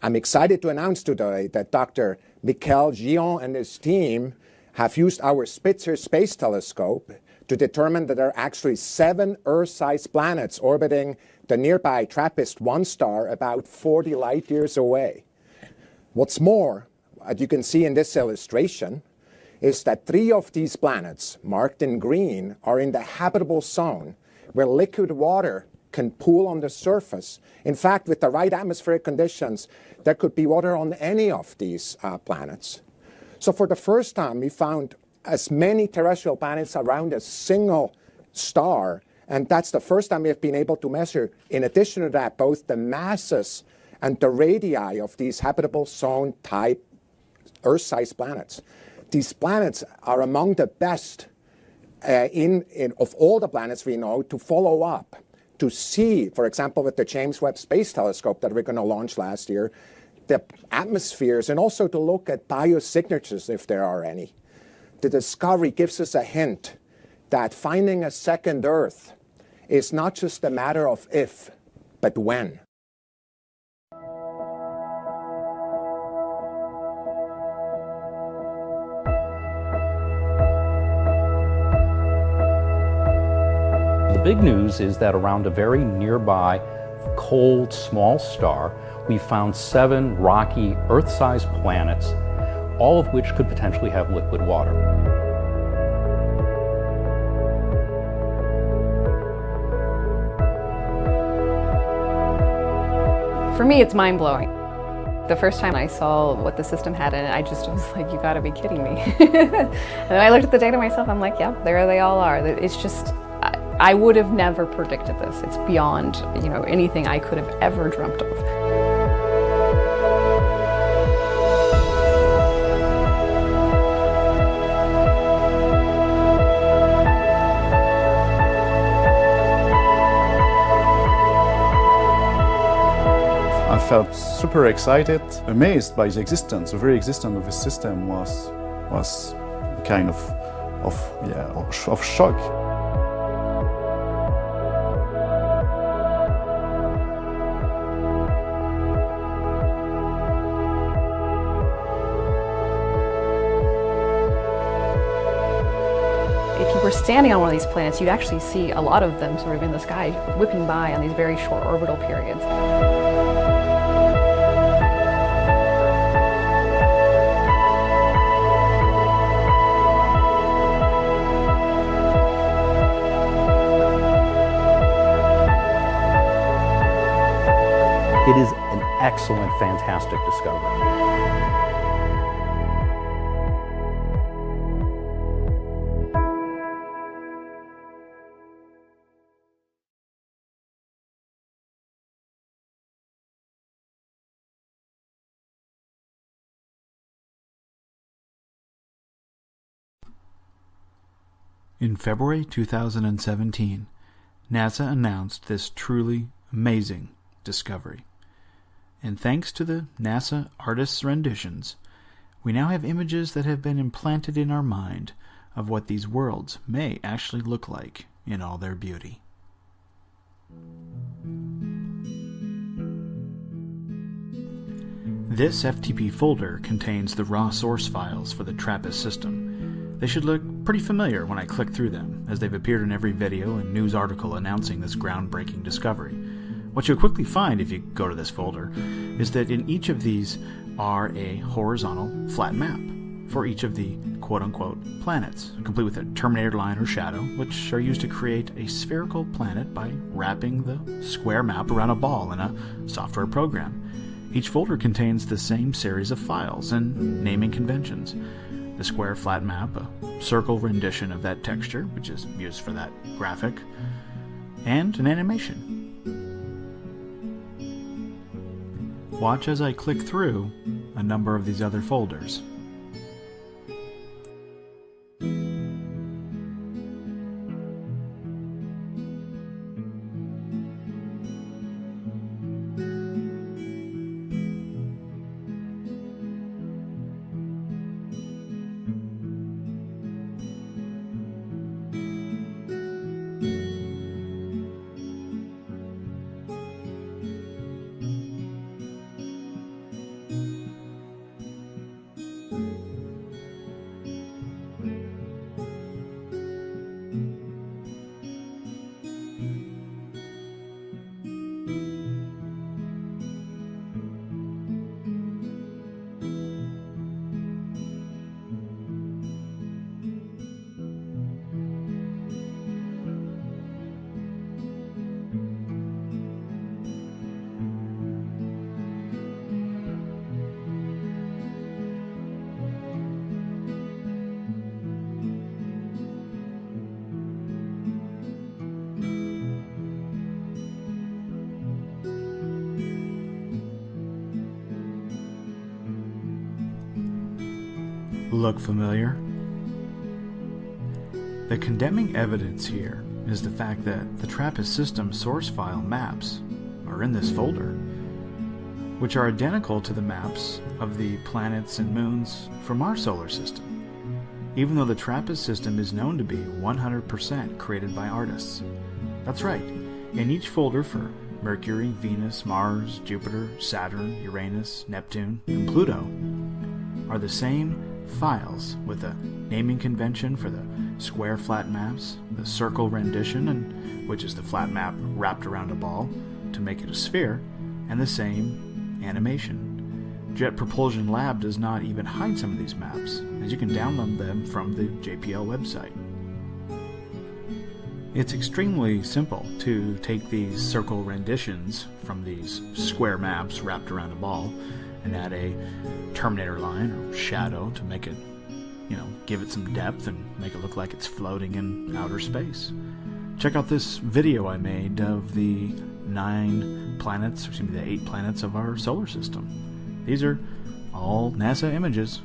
I'm excited to announce today that Dr. Michael Gion and his team have used our Spitzer Space Telescope to determine that there are actually 7 Earth-sized planets orbiting the nearby TRAPPIST-1 star about 40 light years away. What's more, as you can see in this illustration, is that 3 of these planets, marked in green, are in the habitable zone, where liquid water can pool on the surface. In fact, with the right atmospheric conditions, there could be water on any of these planets. So for the first time, we found as many terrestrial planets around a single star, and that's the first time we have been able to measure, in addition to that, both the masses and the radii of these habitable zone type Earth-sized planets. These planets are among the best of all the planets we know to follow up, to see, for example, with the James Webb Space Telescope that we're going to launch last year, the atmospheres, and also to look at biosignatures if there are any. The discovery gives us a hint that finding a second Earth is not just a matter of if, but when. The big news is that around a very nearby, cold, small star, we found 7 rocky, Earth-sized planets, all of which could potentially have liquid water. For me, it's mind-blowing. The first time I saw what the system had in it, I just was like, you gotta be kidding me. And then I looked at the data myself, I'm like, yeah, there they all are. It's just, I would have never predicted this. It's beyond, anything I could have ever dreamt of. I felt super excited, amazed by the existence. The very existence of the system was kind of shock. If you were standing on one of these planets, you'd actually see a lot of them sort of in the sky, whipping by on these very short orbital periods. It is an excellent, fantastic discovery. In February 2017, NASA announced this truly amazing discovery. And thanks to the NASA artists' renditions, we now have images that have been implanted in our mind of what these worlds may actually look like in all their beauty. This FTP folder contains the raw source files for the TRAPPIST system. They should look pretty familiar when I click through them, as they've appeared in every video and news article announcing this groundbreaking discovery. What you'll quickly find if you go to this folder is that in each of these are a horizontal flat map for each of the quote-unquote planets, complete with a terminator line or shadow, which are used to create a spherical planet by wrapping the square map around a ball in a software program. Each folder contains the same series of files and naming conventions. The square flat map, a circle rendition of that texture, which is used for that graphic, and an animation. Watch as I click through a number of these other folders. Look familiar? The condemning evidence here is the fact that the TRAPPIST system source file maps are in this folder, which are identical to the maps of the planets and moons from our solar system, even though the TRAPPIST system is known to be 100% created by artists. That's right, in each folder for Mercury, Venus, Mars, Jupiter, Saturn, Uranus, Neptune, and Pluto are the same files with a naming convention for the square flat maps, the circle rendition, which is the flat map wrapped around a ball to make it a sphere, and the same animation. Jet Propulsion Lab does not even hide some of these maps, as you can download them from the JPL website. It's extremely simple to take these circle renditions from these square maps wrapped around a ball and add a Terminator line or shadow to make it, give it some depth and make it look like it's floating in outer space. Check out this video I made of the 8 planets of our solar system. These are all NASA images.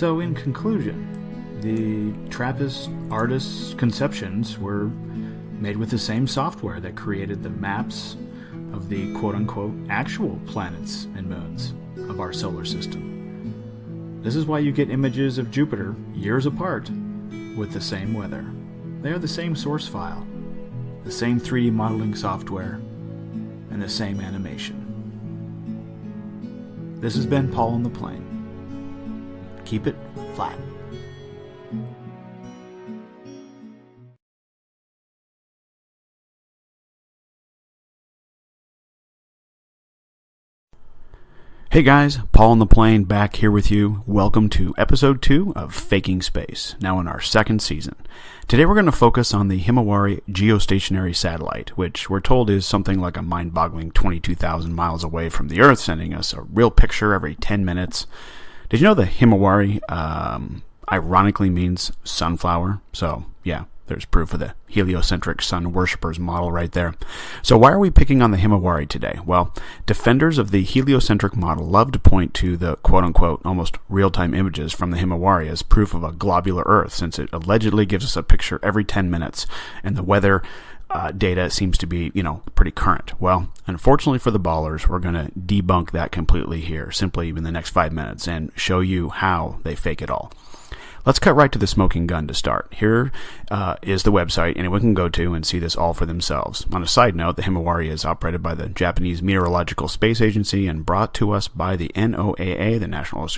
So in conclusion, the TRAPPIST artists' conceptions were made with the same software that created the maps of the quote-unquote actual planets and moons of our solar system. This is why you get images of Jupiter years apart with the same weather. They are the same source file, the same 3D modeling software, and the same animation. This has been Paul on the Plane. Keep it flat. Hey guys, Paul on the Plane back here with you. Welcome to episode 2 of Faking Space, now in our second season. Today we're going to focus on the Himawari geostationary satellite, which we're told is something like a mind-boggling 22,000 miles away from the Earth, sending us a real picture every 10 minutes. Did you know the Himawari ironically means sunflower? So, yeah. There's proof of the heliocentric sun worshippers model right there. So why are we picking on the Himawari today? Well, defenders of the heliocentric model love to point to the quote-unquote almost real-time images from the Himawari as proof of a globular Earth, since it allegedly gives us a picture every 10 minutes, and the weather data seems to be, pretty current. Well, unfortunately for the ballers, we're going to debunk that completely here, simply in the next 5 minutes, and show you how they fake it all. Let's cut right to the smoking gun to start. Here is the website anyone can go to and see this all for themselves. On a side note, the Himawari is operated by the Japanese Meteorological Space Agency and brought to us by the NOAA, the National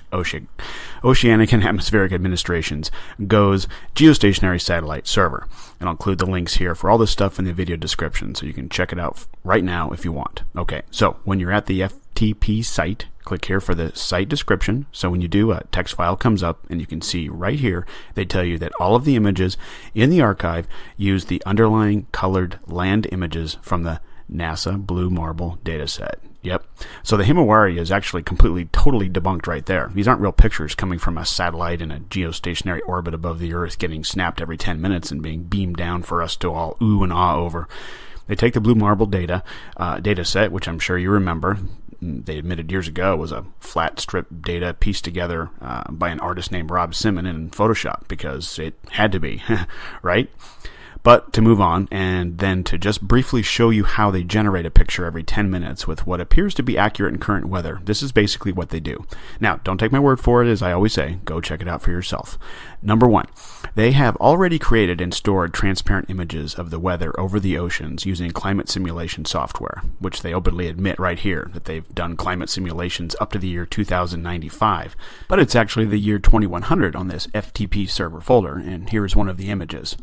Oceanic and Atmospheric Administration's GOES geostationary satellite server. And I'll include the links here for all this stuff in the video description, so you can check it out right now if you want. Okay, so when you're at the FTP site, click here for the site description. So when you do, a text file comes up, and you can see right here, they tell you that all of the images in the archive use the underlying colored land images from the NASA Blue Marble dataset. Yep. So the Himawari is actually totally debunked right there. These aren't real pictures coming from a satellite in a geostationary orbit above the Earth getting snapped every 10 minutes and being beamed down for us to all ooh and ah over. They take the Blue Marble data set, which I'm sure you remember. They admitted years ago was a flat strip data pieced together by an artist named Rob Simon in Photoshop, because it had to be, right? But to move on, and then to just briefly show you how they generate a picture every 10 minutes with what appears to be accurate and current weather. This is basically what they do. Now, don't take my word for it, as I always say. Go check it out for yourself. Number 1, they have already created and stored transparent images of the weather over the oceans using climate simulation software, which they openly admit right here that they've done climate simulations up to the year 2095. But it's actually the year 2100 on this FTP server folder, and here's one of the images.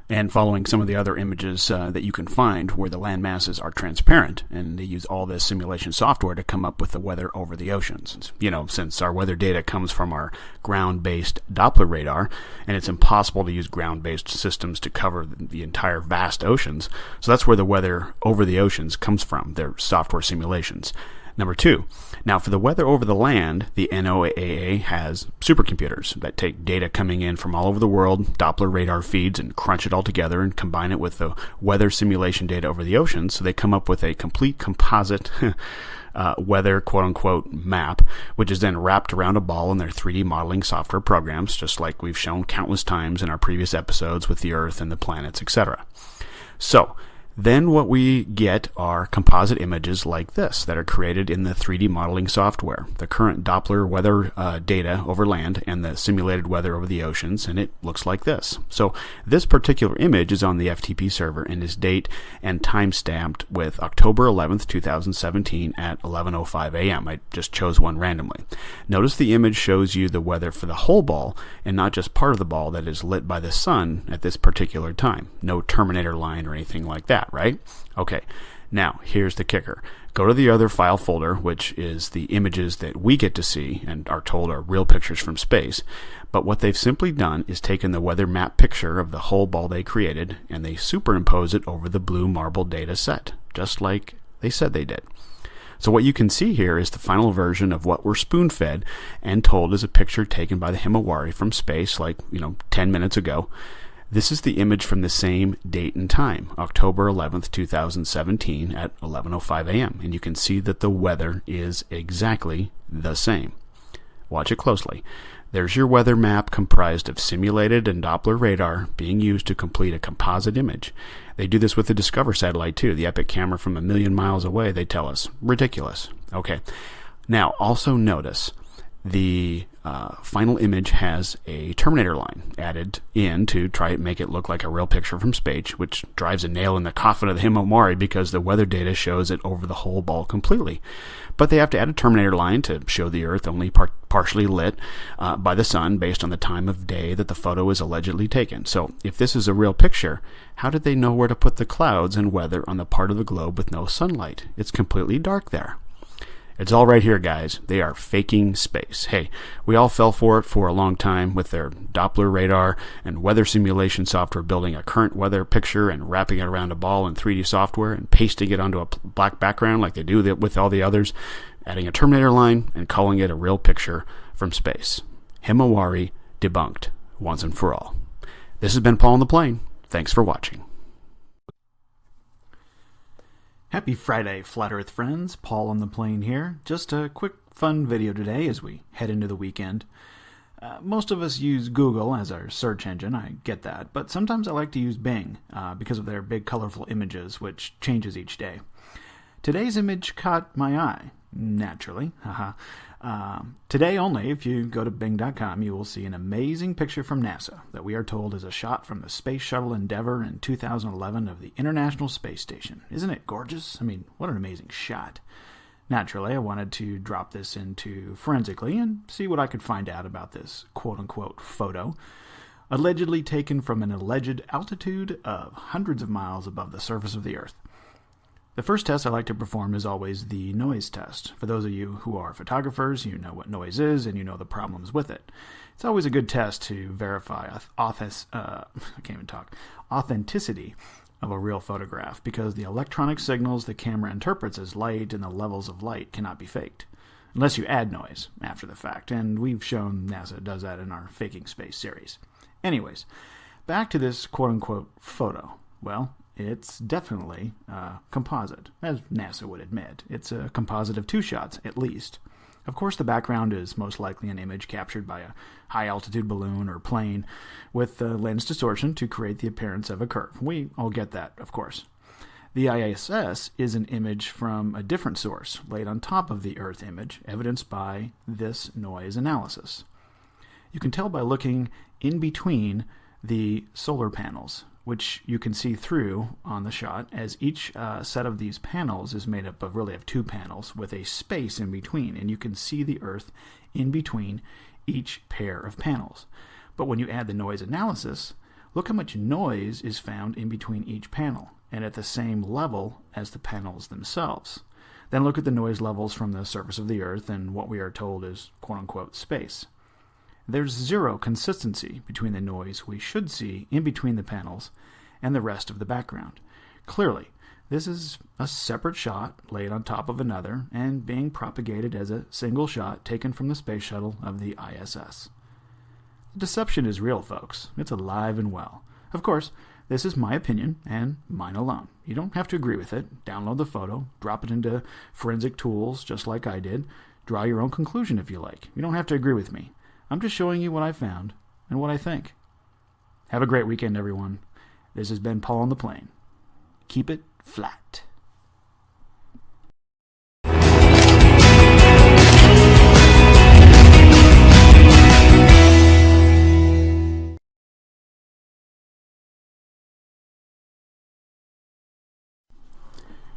And following some of the other images that you can find where the land masses are transparent, and they use all this simulation software to come up with the weather over the oceans. Since our weather data comes from our ground-based Doppler radar, and it's impossible to use ground-based systems to cover the entire vast oceans, so that's where the weather over the oceans comes from, their software simulations. Number 2, now for the weather over the land, the NOAA has supercomputers that take data coming in from all over the world, Doppler radar feeds, and crunch it all together and combine it with the weather simulation data over the oceans, so they come up with a complete composite weather quote-unquote map, which is then wrapped around a ball in their 3D modeling software programs, just like we've shown countless times in our previous episodes with the Earth and the planets, etc. So, then what we get are composite images like this that are created in the 3D modeling software, the current Doppler weather data over land and the simulated weather over the oceans, and it looks like this. So this particular image is on the FTP server and is date and time stamped with October 11th, 2017 at 11:05 a.m. I just chose one randomly. Notice the image shows you the weather for the whole ball and not just part of the ball that is lit by the sun at this particular time. No Terminator line or anything like that. Right? Okay, now here's the kicker. Go to the other file folder, which is the images that we get to see and are told are real pictures from space. But what they've simply done is taken the weather map picture of the whole ball they created, and they superimpose it over the Blue Marble data set, just like they said they did. So what you can see here is the final version of what we're spoon-fed and told is a picture taken by the Himawari from space, 10 minutes ago. This is the image from the same date and time, October 11th, 2017 at 11:05 a.m. And you can see that the weather is exactly the same. Watch it closely. There's your weather map comprised of simulated and Doppler radar being used to complete a composite image. They do this with the Discover satellite too. The Epic camera from 1 million miles away, they tell us. Ridiculous. Okay. Now, also notice the final image has a terminator line added in to try and make it look like a real picture from space, which drives a nail in the coffin of the Himawari because the weather data shows it over the whole ball completely. But they have to add a terminator line to show the Earth only partially lit by the sun based on the time of day that the photo is allegedly taken. So if this is a real picture, how did they know where to put the clouds and weather on the part of the globe with no sunlight? It's completely dark there. It's all right here, guys. They are faking space. Hey, we all fell for it for a long time with their Doppler radar and weather simulation software, building a current weather picture and wrapping it around a ball in 3D software and pasting it onto a black background like they do with all the others, adding a terminator line and calling it a real picture from space. Himawari debunked once and for all. This has been Paul on the Plane. Thanks for watching. Happy Friday, Flat Earth friends. Paul on the Plane here. Just a quick fun video today as we head into the weekend. Most of us use Google as our search engine, I get that, but sometimes I like to use Bing because of their big colorful images, which changes each day. Today's image caught my eye, naturally. Today only, if you go to Bing.com, you will see an amazing picture from NASA that we are told is a shot from the Space Shuttle Endeavour in 2011 of the International Space Station. Isn't it gorgeous? I mean, what an amazing shot. Naturally, I wanted to drop this into Forensically and see what I could find out about this quote-unquote photo, allegedly taken from an alleged altitude of hundreds of miles above the surface of the Earth. The first test I like to perform is always the noise test. For those of you who are photographers, you know what noise is and you know the problems with it. It's always a good test to verify authenticity of a real photograph because the electronic signals the camera interprets as light and the levels of light cannot be faked, unless you add noise after the fact, and we've shown NASA does that in our Faking Space series. Anyways, back to this quote-unquote photo. Well, it's definitely composite, as NASA would admit. It's a composite of 2 shots, at least. Of course, the background is most likely an image captured by a high-altitude balloon or plane with lens distortion to create the appearance of a curve. We all get that, of course. The I.S.S. is an image from a different source, laid on top of the Earth image, evidenced by this noise analysis. You can tell by looking in between the solar panels, which you can see through on the shot, as each set of these panels is made up of 2 panels with a space in between, and you can see the Earth in between each pair of panels. But when you add the noise analysis, look how much noise is found in between each panel, and at the same level as the panels themselves. Then look at the noise levels from the surface of the Earth and what we are told is quote-unquote space. There's zero consistency between the noise we should see in between the panels and the rest of the background. Clearly, this is a separate shot laid on top of another and being propagated as a single shot taken from the space shuttle of the I.S.S. The deception is real, folks. It's alive and well. Of course, this is my opinion and mine alone. You don't have to agree with it. Download the photo, drop it into forensic tools just like I did. Draw your own conclusion if you like. You don't have to agree with me. I'm just showing you what I found and what I think. Have a great weekend, everyone. This has been Paul on the Plane. Keep it flat.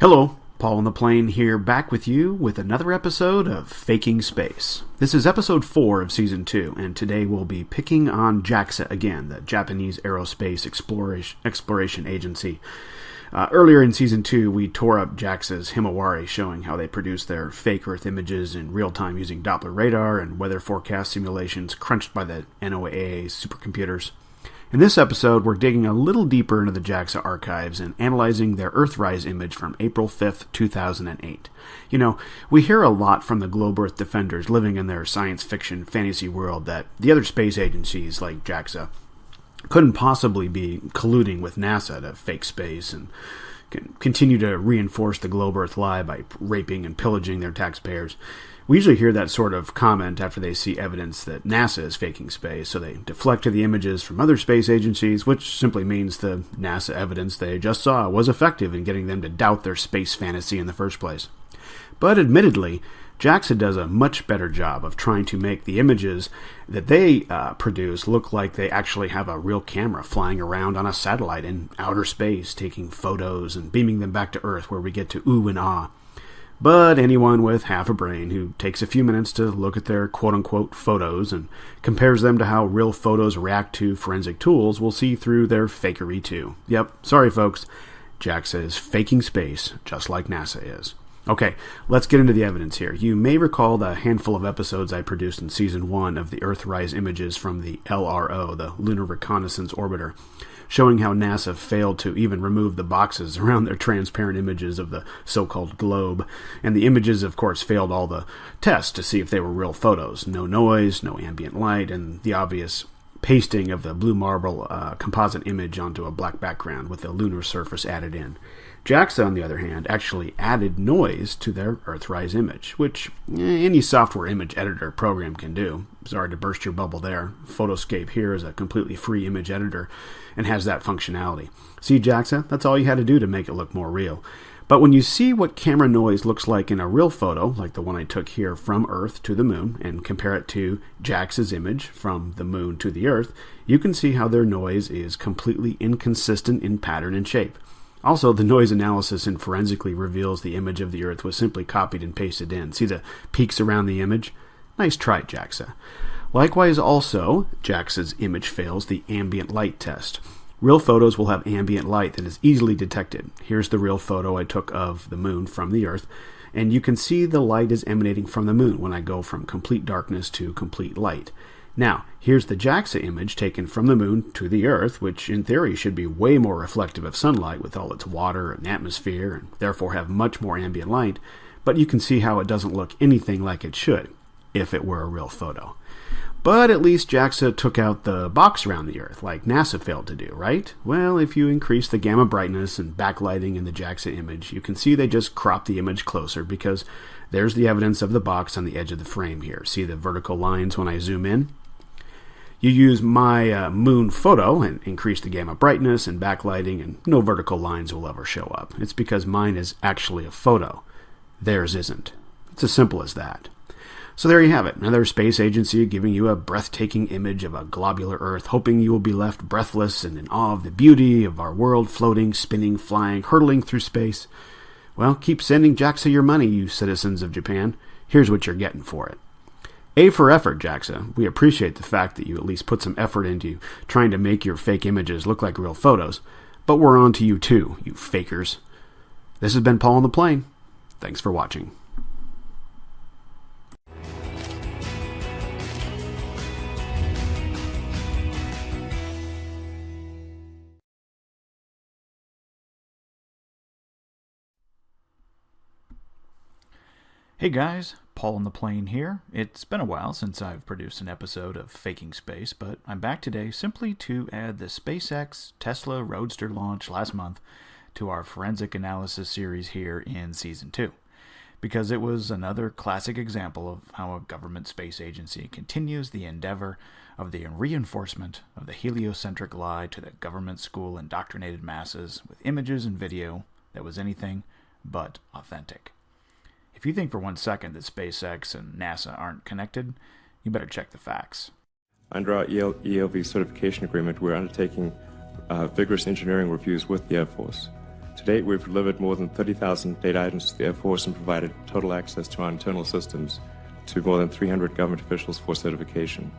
Hello. Paul on the Plane here, back with you with another episode of Faking Space. This is episode 4 of season 2, and today we'll be picking on JAXA again, the Japanese Aerospace Exploration Agency. Earlier in season 2, we tore up JAXA's Himawari, showing how they produce their fake Earth images in real time using Doppler radar and weather forecast simulations crunched by the NOAA supercomputers. In this episode, we're digging a little deeper into the JAXA archives and analyzing their Earthrise image from April 5th, 2008. You know, we hear a lot from the Globe Earth defenders living in their science fiction fantasy world that the other space agencies, like JAXA, couldn't possibly be colluding with NASA to fake space and continue to reinforce the Globe Earth lie by raping and pillaging their taxpayers. We usually hear that sort of comment after they see evidence that NASA is faking space, so they deflect to the images from other space agencies, which simply means the NASA evidence they just saw was effective in getting them to doubt their space fantasy in the first place. But admittedly, JAXA does a much better job of trying to make the images that they produce look like they actually have a real camera flying around on a satellite in outer space, taking photos and beaming them back to Earth where we get to ooh and ah. But anyone with half a brain who takes a few minutes to look at their quote-unquote photos and compares them to how real photos react to forensic tools will see through their fakery too. Yep, sorry folks, JAXA is faking space just like NASA is. Okay, let's get into the evidence here. You may recall the handful of episodes I produced in Season 1 of the Earthrise images from the LRO, the Lunar Reconnaissance Orbiter, showing how NASA failed to even remove the boxes around their transparent images of the so-called globe. And the images, of course, failed all the tests to see if they were real photos. No noise, no ambient light, and the obvious pasting of the blue marble composite image onto a black background with the lunar surface added in. JAXA, on the other hand, actually added noise to their Earthrise image, which any software image editor program can do. Sorry to burst your bubble there. Photoscape here is a completely free image editor and has that functionality. See, JAXA? That's all you had to do to make it look more real. But when you see what camera noise looks like in a real photo, like the one I took here from Earth to the Moon, and compare it to JAXA's image from the Moon to the Earth, you can see how their noise is completely inconsistent in pattern and shape. Also, the noise analysis in forensically reveals the image of the Earth was simply copied and pasted in. See the peaks around the image? Nice try, JAXA. Likewise, also, JAXA's image fails the ambient light test. Real photos will have ambient light that is easily detected. Here's the real photo I took of the Moon from the Earth, and you can see the light is emanating from the Moon when I go from complete darkness to complete light. Now, here's the JAXA image taken from the Moon to the Earth, which in theory should be way more reflective of sunlight with all its water and atmosphere, and therefore have much more ambient light, but you can see how it doesn't look anything like it should, if it were a real photo. But at least JAXA took out the box around the Earth, like NASA failed to do, right? Well, if you increase the gamma brightness and backlighting in the JAXA image, you can see they just crop the image closer, because there's the evidence of the box on the edge of the frame here. See the vertical lines when I zoom in? You use my Moon photo and increase the gamma brightness and backlighting, and no vertical lines will ever show up. It's because mine is actually a photo. Theirs isn't. It's as simple as that. So there you have it, another space agency giving you a breathtaking image of a globular Earth, hoping you will be left breathless and in awe of the beauty of our world floating, spinning, flying, hurtling through space. Well, keep sending JAXA your money, you citizens of Japan. Here's what you're getting for it. A for effort, JAXA. We appreciate the fact that you at least put some effort into trying to make your fake images look like real photos. But we're on to you too, you fakers. This has been Paul on the Plane. Thanks for watching. Hey guys, Paul on the Plane here. It's been a while since I've produced an episode of Faking Space, but I'm back today simply to add the SpaceX Tesla Roadster launch last month to our forensic analysis series here in Season 2, because it was another classic example of how a government space agency continues the endeavor of the reinforcement of the heliocentric lie to the government school indoctrinated masses with images and video that was anything but authentic. If you think for 1 second that SpaceX and NASA aren't connected, you better check the facts. Under our ELV certification agreement, we're undertaking vigorous engineering reviews with the Air Force. To date, we've delivered more than 30,000 data items to the Air Force and provided total access to our internal systems to more than 300 government officials for certification.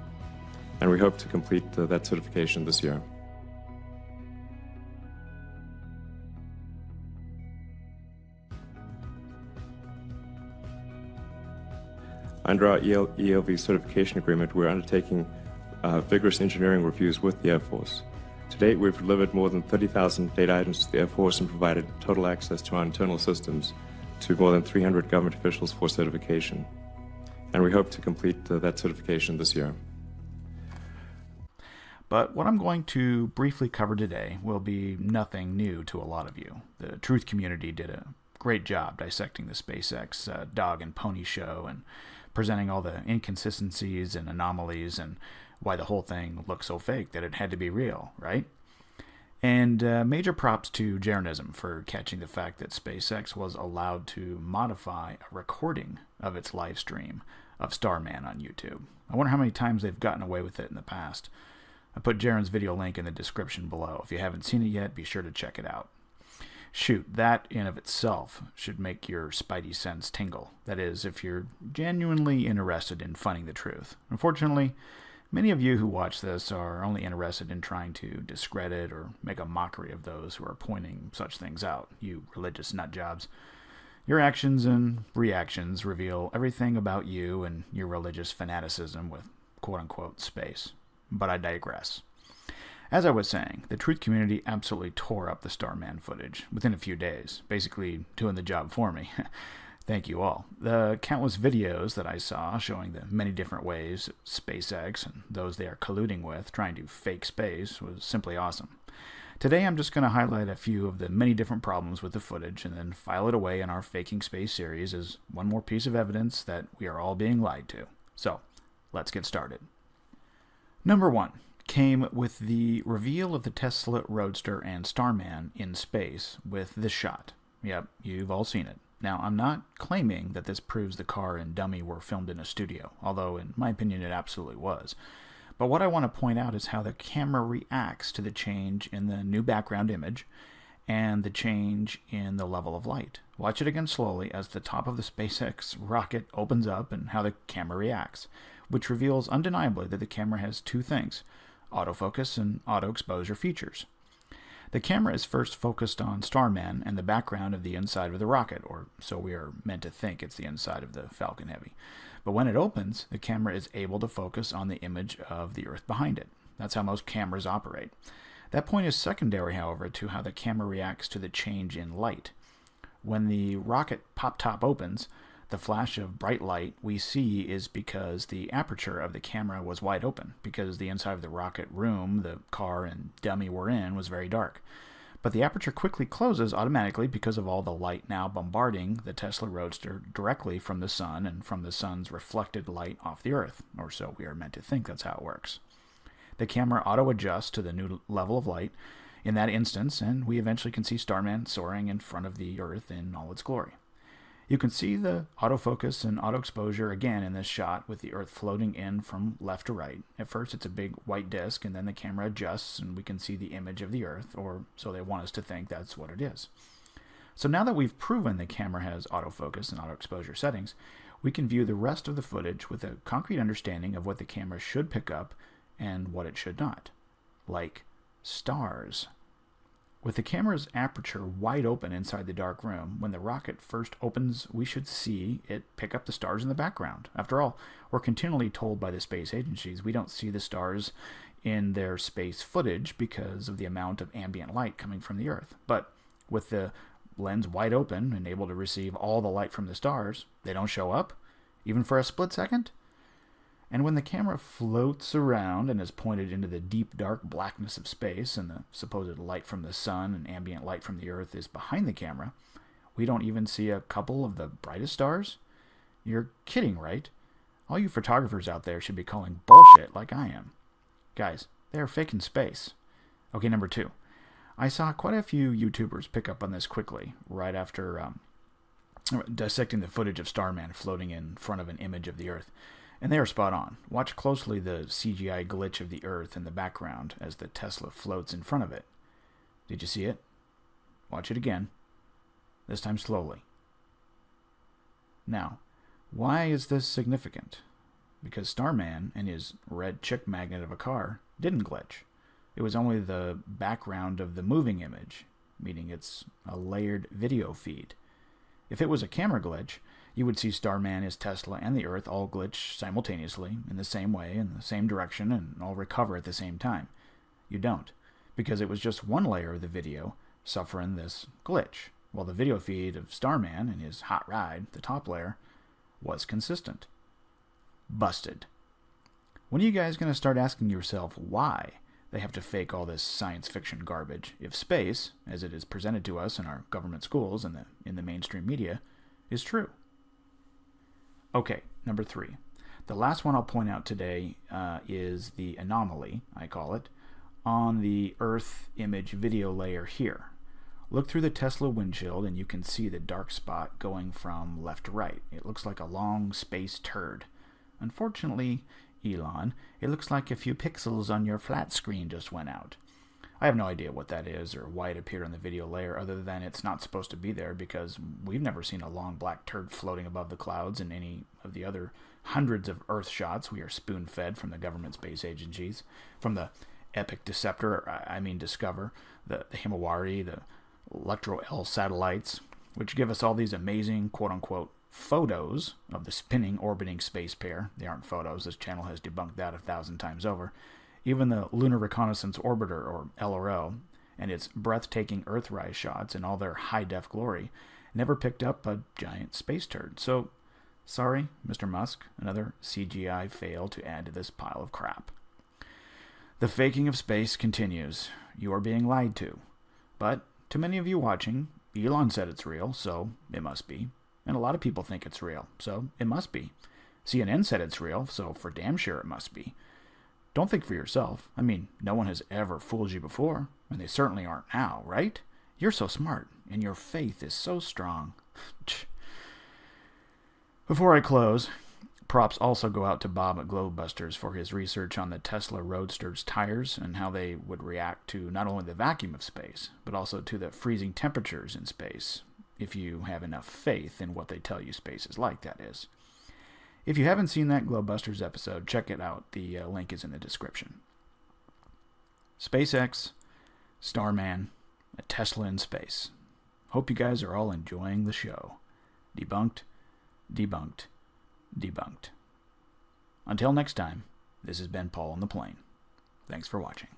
And we hope to complete that certification this year. Under our ELV certification agreement, we're undertaking vigorous engineering reviews with the Air Force. To date, we've delivered more than 30,000 data items to the Air Force and provided total access to our internal systems to more than 300 government officials for certification. And we hope to complete that certification this year. But what I'm going to briefly cover today will be nothing new to a lot of you. The truth community did a great job dissecting the SpaceX dog and pony show and presenting all the inconsistencies and anomalies and why the whole thing looked so fake that it had to be real, right? And major props to Jeranism for catching the fact that SpaceX was allowed to modify a recording of its live stream of Starman on YouTube. I wonder how many times they've gotten away with it in the past. I put Jaren's video link in the description below. If you haven't seen it yet, be sure to check it out. Shoot, that in of itself should make your spidey sense tingle. That is, if you're genuinely interested in finding the truth. Unfortunately, many of you who watch this are only interested in trying to discredit or make a mockery of those who are pointing such things out, you religious nutjobs. Your actions and reactions reveal everything about you and your religious fanaticism with quote-unquote space. But I digress. As I was saying, the truth community absolutely tore up the Starman footage within a few days, basically doing the job for me. Thank you all. The countless videos that I saw showing the many different ways SpaceX and those they are colluding with trying to fake space was simply awesome. Today I'm just going to highlight a few of the many different problems with the footage and then file it away in our Faking Space series as one more piece of evidence that we are all being lied to. So, let's get started. Number 1 came with the reveal of the Tesla Roadster and Starman in space with this shot. Yep, you've all seen it. Now, I'm not claiming that this proves the car and dummy were filmed in a studio, although in my opinion it absolutely was. But what I want to point out is how the camera reacts to the change in the new background image and the change in the level of light. Watch it again slowly as the top of the SpaceX rocket opens up and how the camera reacts, which reveals undeniably that the camera has two things: autofocus and auto exposure features. The camera is first focused on Starman and the background of the inside of the rocket, or so we are meant to think it's the inside of the Falcon Heavy. But when it opens, the camera is able to focus on the image of the Earth behind it. That's how most cameras operate. That point is secondary, however, to how the camera reacts to the change in light. When the rocket pop top opens, the flash of bright light we see is because the aperture of the camera was wide open, because the inside of the rocket room the car and dummy were in was very dark. But the aperture quickly closes automatically because of all the light now bombarding the Tesla Roadster directly from the sun and from the sun's reflected light off the Earth, or so we are meant to think that's how it works. The camera auto-adjusts to the new level of light in that instance, and we eventually can see Starman soaring in front of the Earth in all its glory. You can see the autofocus and auto exposure again in this shot with the Earth floating in from left to right. At first it's a big white disk, and then the camera adjusts and we can see the image of the Earth, or so they want us to think that's what it is. So now that we've proven the camera has autofocus and auto exposure settings, we can view the rest of the footage with a concrete understanding of what the camera should pick up and what it should not. Like stars. With the camera's aperture wide open inside the dark room, when the rocket first opens, we should see it pick up the stars in the background. After all, we're continually told by the space agencies we don't see the stars in their space footage because of the amount of ambient light coming from the Earth. But with the lens wide open and able to receive all the light from the stars, they don't show up, even for a split second. And when the camera floats around and is pointed into the deep dark blackness of space and the supposed light from the sun and ambient light from the Earth is behind the camera, we don't even see a couple of the brightest stars? You're kidding, right? All you photographers out there should be calling bullshit like I am. Guys, they are faking space. Okay, number 2. I saw quite a few YouTubers pick up on this quickly, right after dissecting the footage of Starman floating in front of an image of the Earth. And they are spot on. Watch closely the C.G.I. glitch of the Earth in the background as the Tesla floats in front of it. Did you see it? Watch it again. This time slowly. Now, why is this significant? Because Starman and his red chick magnet of a car didn't glitch. It was only the background of the moving image, meaning it's a layered video feed. If it was a camera glitch, you would see Starman, his Tesla, and the Earth all glitch simultaneously, in the same way, in the same direction, and all recover at the same time. You don't, because it was just one layer of the video suffering this glitch, while the video feed of Starman and his hot ride, the top layer, was consistent. Busted. When are you guys going to start asking yourself why they have to fake all this science fiction garbage if space, as it is presented to us in our government schools and in the mainstream media, is true? Okay, number 3. The last one I'll point out today is the anomaly, I call it, on the Earth image video layer here. Look through the Tesla windshield and you can see the dark spot going from left to right. It looks like a long space turd. Unfortunately, Elon, it looks like a few pixels on your flat screen just went out. I have no idea what that is or why it appeared on the video layer other than it's not supposed to be there because we've never seen a long black turd floating above the clouds in any of the other hundreds of Earth shots we are spoon-fed from the government space agencies, from the Epic Discover, the Himawari, the Electro-L satellites, which give us all these amazing, quote-unquote, photos of the spinning, orbiting space pair. They aren't photos. This channel has debunked that 1,000 times over. Even the Lunar Reconnaissance Orbiter, or LRO, and its breathtaking Earthrise shots in all their high-def glory never picked up a giant space turd. So, sorry, Mr. Musk, another C.G.I. fail to add to this pile of crap. The faking of space continues. You are being lied to. But, to many of you watching, Elon said it's real, so it must be. And a lot of people think it's real, so it must be. CNN said it's real, so for damn sure it must be. Don't think for yourself. I mean, no one has ever fooled you before, and they certainly aren't now, right? You're so smart, and your faith is so strong. Before I close, props also go out to Bob at Globebusters for his research on the Tesla Roadster's tires and how they would react to not only the vacuum of space, but also to the freezing temperatures in space, if you have enough faith in what they tell you space is like, that is. If you haven't seen that Globebusters episode, check it out. The link is in the description. SpaceX, Starman, a Tesla in space. Hope you guys are all enjoying the show. Debunked, debunked, debunked. Until next time, this has been Paul on the Plane. Thanks for watching.